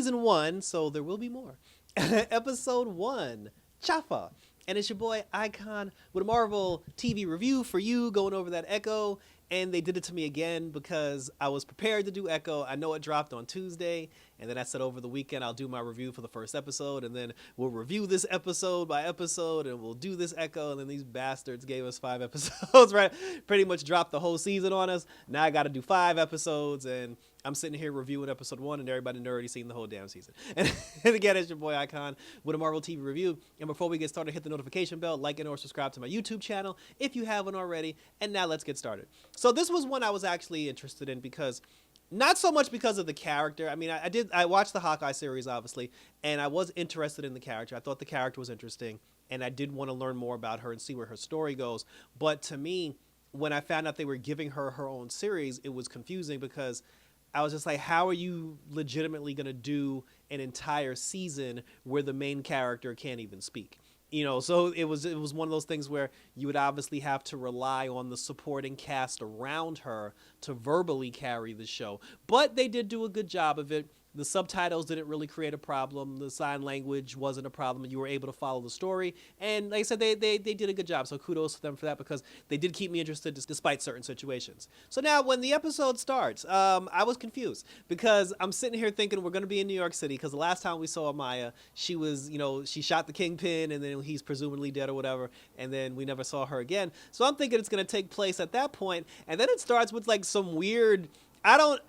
season 1, so there will be more. Episode 1, Chafa. And it's your boy Icon with a Marvel TV review for you, going over that Echo. And they did it to me again because I was prepared to do Echo. I know it dropped on Tuesday, and then I said over the weekend I'll do my review for the first episode, and then we'll review this episode by episode, and we'll do this Echo. And then these bastards gave us 5 episodes, right? Pretty much dropped the whole season on us. Now I got to do 5 episodes, and I'm sitting here reviewing episode 1, and everybody already seen the whole damn season. And again, it's your boy Icon with a Marvel TV review. And before we get started, hit the notification bell, like and or subscribe to my YouTube channel if you haven't already. And now let's get started. So this was one I was actually interested in because, not so much because of the character. I mean, I watched the Hawkeye series, obviously, and I was interested in the character. I thought the character was interesting, and I did want to learn more about her and see where her story goes. But to me, when I found out they were giving her her own series, it was confusing because I was just like, how are you legitimately going to do an entire season where the main character can't even speak? You know, so it was one of those things where you would obviously have to rely on the supporting cast around her to verbally carry the show. But they did do a good job of it. The subtitles didn't really create a problem. The sign language wasn't a problem. You were able to follow the story. And like I said, they did a good job. So kudos to them for that because they did keep me interested despite certain situations. So now when the episode starts, I was confused because I'm sitting here thinking we're going to be in New York City because the last time we saw Amaya, she was, she shot the Kingpin and then he's presumably dead or whatever. And then we never saw her again. So I'm thinking it's going to take place at that point. And then it starts with like some weird... honestly,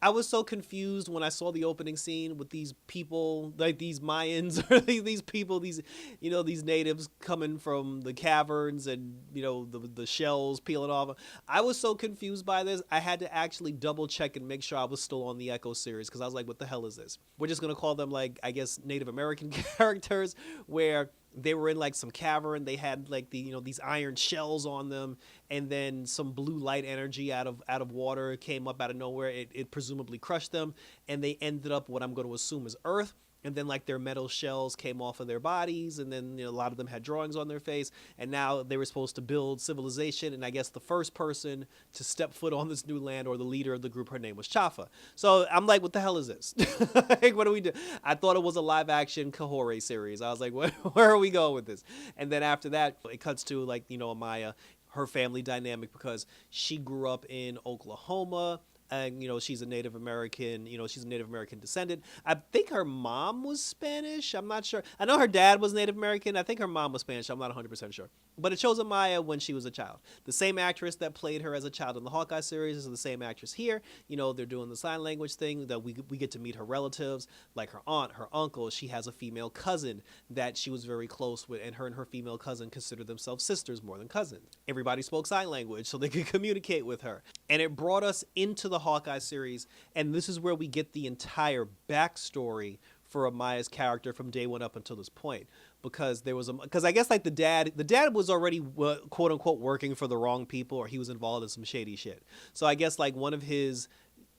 I was so confused when I saw the opening scene with these people, like these Mayans, or these people, these natives coming from the caverns and, the shells peeling off. I was so confused by this. I had to actually double check and make sure I was still on the Echo series because I was like, what the hell is this? We're just going to call them like, I guess, Native American characters where they were in like some cavern. They had like these iron shells on them, and then some blue light energy out of water came up out of nowhere. It presumably crushed them, and they ended up what I'm going to assume is Earth. And then like their metal shells came off of their bodies, and then a lot of them had drawings on their face, and now they were supposed to build civilization. And I guess the first person to step foot on this new land, or the leader of the group, her name was Chafa. So I'm like, what the hell is this? Like, what do we do? I thought it was a live action Kahore series. I was like, where are we going with this? And then after that, it cuts to like Amaya, her family dynamic, because she grew up in Oklahoma. And, she's a Native American, she's a Native American descendant. I think her mom was Spanish. I'm not sure. I know her dad was Native American. I think her mom was Spanish. I'm not 100% sure. But it shows Amaya when she was a child. The same actress that played her as a child in the Hawkeye series is the same actress here. They're doing the sign language thing that we get to meet her relatives, like her aunt, her uncle. She has a female cousin that she was very close with, and her female cousin considered themselves sisters more than cousins. Everybody spoke sign language so they could communicate with her. And it brought us into the Hawkeye series, and this is where we get the entire backstory for Amaya's character from day one up until this point, because I guess like the dad was already quote unquote working for the wrong people, or he was involved in some shady shit. So I guess like one of his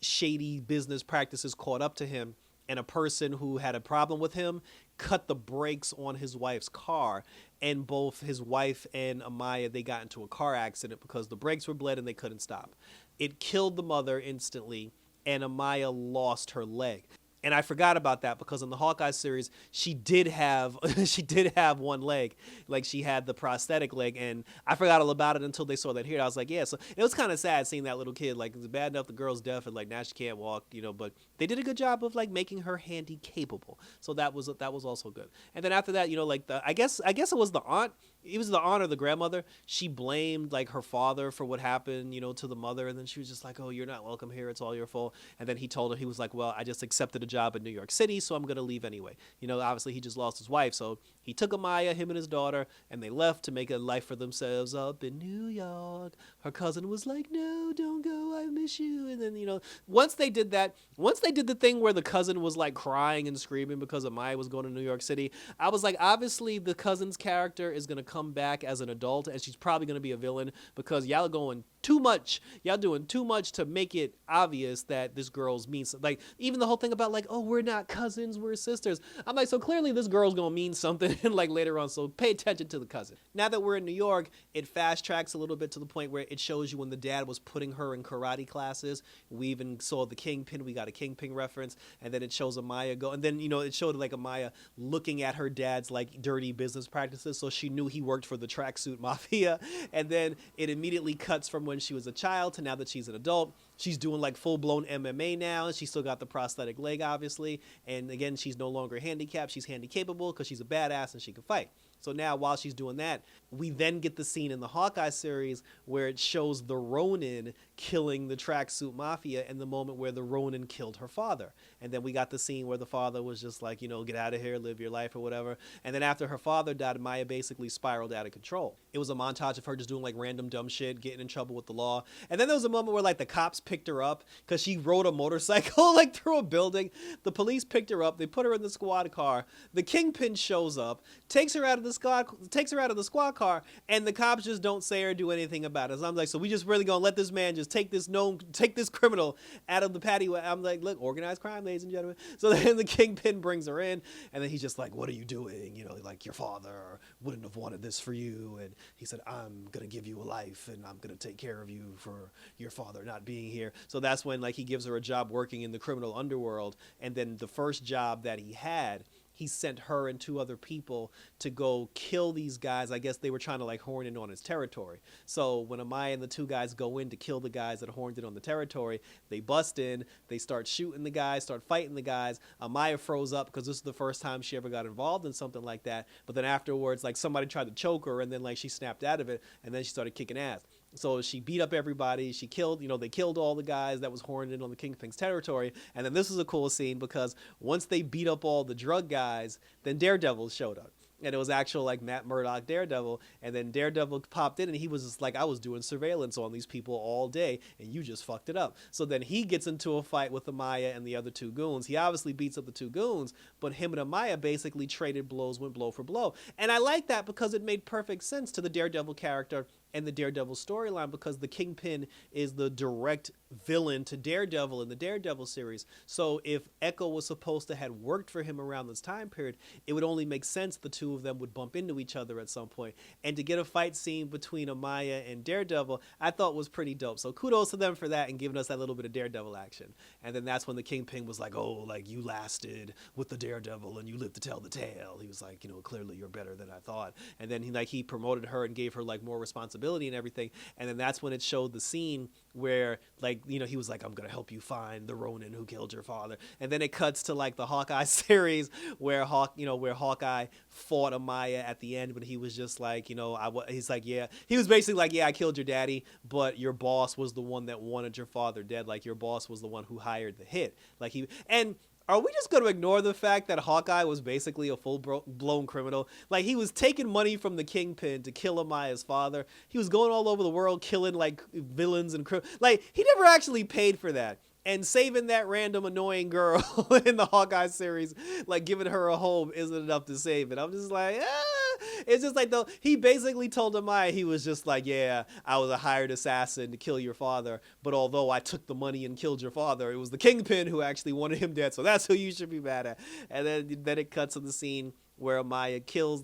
shady business practices caught up to him, and a person who had a problem with him cut the brakes on his wife's car, and both his wife and Amaya, they got into a car accident because the brakes were bled and they couldn't stop. It killed the mother instantly, and Amaya lost her leg. And I forgot about that because in the Hawkeye series, she did have one leg, like she had the prosthetic leg, and I forgot all about it until they saw that here. I was like, yeah. So it was kind of sad seeing that little kid. Like, it's bad enough the girl's deaf and like now she can't walk, But they did a good job of like making her handy capable. So that was also good. And then after that, like I guess it was the aunt. It was the aunt or the grandmother. She blamed like her father for what happened, to the mother, and then she was just like, "Oh, you're not welcome here. It's all your fault." And then he told her, he was like, "Well, I just accepted a job in New York City, so I'm gonna leave anyway." Obviously he just lost his wife, so he took Amaya, him and his daughter, and they left to make a life for themselves up in New York. Her cousin was like, "No, don't go. I miss you." And then once they did the thing where the cousin was like crying and screaming because Amaya was going to New York City, I was like, obviously the cousin's character is gonna come back as an adult, and she's probably going to be a villain because y'all are going too much. Y'all doing too much to make it obvious that this girl's mean. Like, even the whole thing about like, oh, we're not cousins, we're sisters. I'm like, so clearly this girl's gonna mean something like later on, so pay attention to the cousin. Now that we're in New York, it fast tracks a little bit to the point where it shows you when the dad was putting her in karate classes. We even saw the Kingpin, we got a Kingpin reference, and then it shows Amaya go, and then, it showed like Amaya looking at her dad's like dirty business practices, so she knew he worked for the tracksuit mafia. And then it immediately cuts from when she was a child to now that she's an adult. She's doing like full-blown MMA now. She still got the prosthetic leg, obviously. And again, she's no longer handicapped. She's handy-capable because she's a badass and she can fight. So now while she's doing that, we then get the scene in the Hawkeye series where it shows the Ronin killing the tracksuit mafia in the moment where the Ronin killed her father. And then we got the scene where the father was just like, get out of here, live your life or whatever. And then after her father died, Maya basically spiraled out of control. It was a montage of her just doing like random dumb shit, getting in trouble with the law. And then there was a moment where like the cops picked her up because she rode a motorcycle like through a building. The police picked her up. They put her in the squad car. The Kingpin shows up, takes her out of the squad car, and the cops just don't say or do anything about it. So I'm like, so we just really gonna let this man just take this criminal out of the patio? I'm like, look, organized crime, ladies and gentlemen. So then the Kingpin brings her in, and then he's just like, what are you doing? Like your father wouldn't have wanted this for you. And he said, I'm gonna give you a life, and I'm gonna take care of you for your father not being here. So that's when like he gives her a job working in the criminal underworld, and then the first job that he had, he sent her and 2 other people to go kill these guys. I guess they were trying to like horn in on his territory. So when Amaya and the 2 guys go in to kill the guys that horned in on the territory, they bust in, they start shooting the guys, start fighting the guys. Amaya froze up because this is the first time she ever got involved in something like that. But then afterwards, like somebody tried to choke her, and then like she snapped out of it, and then she started kicking ass. So she beat up everybody. She killed, they killed all the guys that was horned in on the Kingpin's territory. And then this is a cool scene because once they beat up all the drug guys, then Daredevil showed up. And it was actual like Matt Murdock Daredevil. And then Daredevil popped in and he was just like, I was doing surveillance on these people all day and you just fucked it up. So then he gets into a fight with Amaya and the other 2 goons. He obviously beats up the 2 goons, but him and Amaya basically traded blows, went blow for blow. And I like that because it made perfect sense to the Daredevil character and the Daredevil storyline, because the Kingpin is the direct villain to Daredevil in the Daredevil series. So if Echo was supposed to have worked for him around this time period, it would only make sense the 2 of them would bump into each other at some point. And to get a fight scene between Amaya and Daredevil, I thought was pretty dope. So kudos to them for that and giving us that little bit of Daredevil action. And then that's when the Kingpin was like, oh, like you lasted with the Daredevil and you lived to tell the tale. He was like, clearly you're better than I thought. And then he promoted her and gave her like more responsibility and everything. And then that's when it showed the scene where he was like, I'm gonna help you find the Ronin who killed your father. And then it cuts to like the Hawkeye series where Hawkeye fought Amaya at the end, but he was just like, he's like, yeah, he was basically like, yeah, I killed your daddy, but your boss was the one that wanted your father dead. Like your boss was the one who hired the hit. Are we just going to ignore the fact that Hawkeye was basically a full-blown criminal? Like, he was taking money from the Kingpin to kill Amaya's father. He was going all over the world killing, like, villains and criminals. Like, he never actually paid for that. And saving that random annoying girl in the Hawkeye series, like, giving her a home isn't enough to save it. I'm just like, It's just like, though, he basically told Amaya, he was just like, yeah, I was a hired assassin to kill your father, but although I took the money and killed your father, it was the Kingpin who actually wanted him dead, so that's who you should be mad at. And then it cuts to the scene where Amaya kills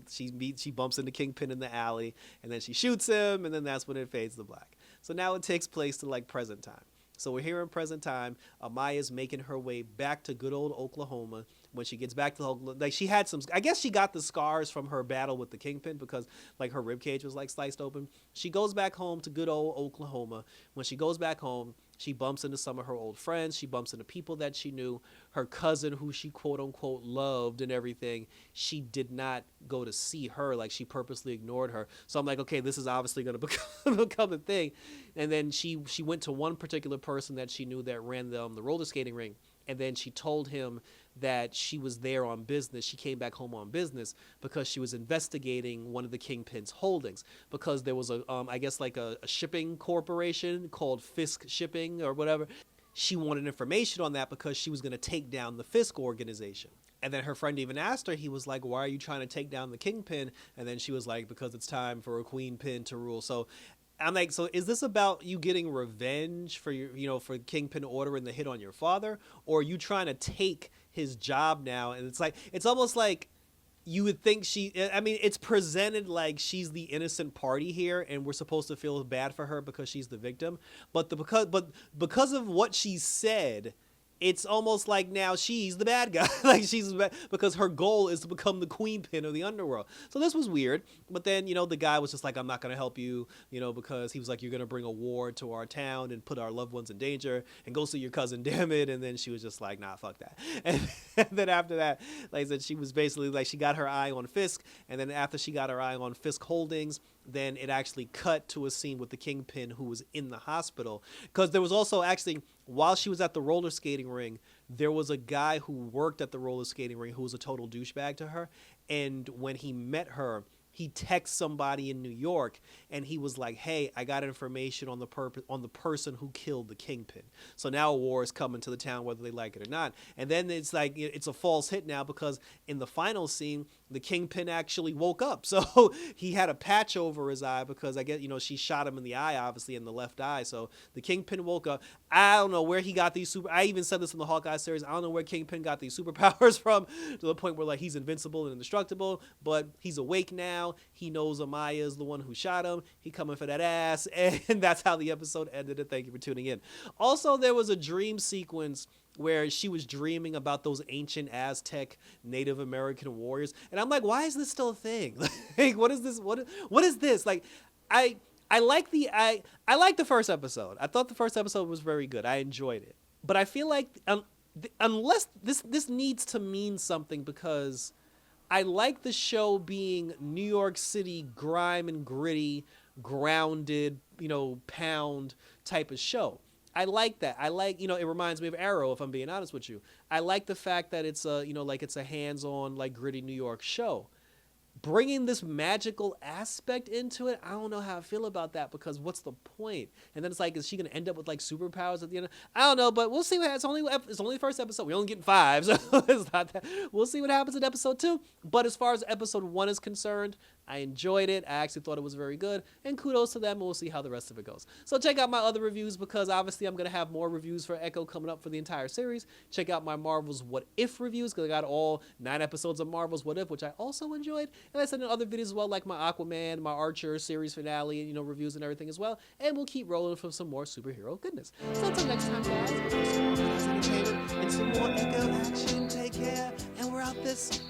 she bumps into Kingpin in the alley, and then she shoots him, and then that's when it fades to black. So now it takes place to, like, present time. So we're here in present time. Amaya's making her way back to good old Oklahoma. When she gets back to Oklahoma, like she had some, I guess she got the scars from her battle with the Kingpin because like her ribcage was like sliced open. She goes back home to good old Oklahoma. When she goes back home, she bumps into some of her old friends. She bumps into people that she knew. Her cousin, who she quote unquote loved and everything, she did not go to see her. Like she purposely ignored her. So I'm like, okay, this is obviously going to become a thing. And then she went to one particular person that she knew that ran the roller skating ring. And then she told him that she was there on business. She came back home on business because she was investigating one of the Kingpin's holdings, because there was I guess like a shipping corporation called Fisk Shipping or whatever. She wanted information on that because she was going to take down the Fisk organization. And then her friend even asked her, he was like, why are you trying to take down the Kingpin? And then she was like, because it's time for a queen pin to rule. So I'm like, so is this about you getting revenge for your, for Kingpin ordering the hit on your father, or are you trying to take his job now? And it's almost like you would think I mean, it's presented like she's the innocent party here, and we're supposed to feel bad for her because she's the victim. But because of what she said, it's almost like now she's the bad guy. Like because her goal is to become the queen pin of the underworld. So this was weird. But then, the guy was just like, I'm not going to help you, because he was like, you're going to bring a war to our town and put our loved ones in danger, and go see your cousin, damn it. And then she was just like, nah, fuck that. And then after that, like I said, she was basically like, she got her eye on Fisk. And then after she got her eye on Fisk Holdings, then it actually cut to a scene with the Kingpin, who was in the hospital. Because there was also actually, while she was at the roller skating ring, there was a guy who worked at the roller skating ring who was a total douchebag to her. And when he met her, he texted somebody in New York, and he was like, hey, I got information on the person who killed the Kingpin. So now a war is coming to the town, whether they like it or not. And then it's like, it's a false hit now, because in the final scene, the Kingpin actually woke up. So he had a patch over his eye because I guess, she shot him in the eye, obviously in the left eye. So the Kingpin woke up. I don't know where he got these I even said this in the Hawkeye series. I don't know where Kingpin got these superpowers from, to the point where like he's invincible and indestructible, but he's awake now. He knows Amaya is the one who shot him. He coming for that ass. And that's how the episode ended. And thank you for tuning in. Also, there was a dream sequence where she was dreaming about those ancient Aztec Native American warriors. And I'm like, why is this still a thing? Like, what is this? What is this? Like, I like the first episode. I thought the first episode was very good. I enjoyed it. But I feel like unless this needs to mean something, because I like the show being New York City grime and gritty, grounded, pound type of show. I like that. I like, it reminds me of Arrow, if I'm being honest with you. I like the fact that it's a, it's a hands-on, like, gritty New York show. Bringing this magical aspect into it, I don't know how I feel about that, because what's the point? And then it's like, is she going to end up with like superpowers at the end? I don't know, but we'll see. It's only the first episode. We're only getting 5, so it's not that. We'll see what happens in episode 2. But as far as episode 1 is concerned, I enjoyed it. I actually thought it was very good, and kudos to them. We'll see how the rest of it goes. So check out my other reviews, because obviously I'm going to have more reviews for Echo coming up for the entire series. Check out my Marvel's What If reviews, because I got all 9 episodes of Marvel's What If, which I also enjoyed. And I said in other videos as well, like my Aquaman, my Archer series finale, reviews and everything as well. And we'll keep rolling for some more superhero goodness. So until next time, guys, and some more Echo action. Take care, and we're out this.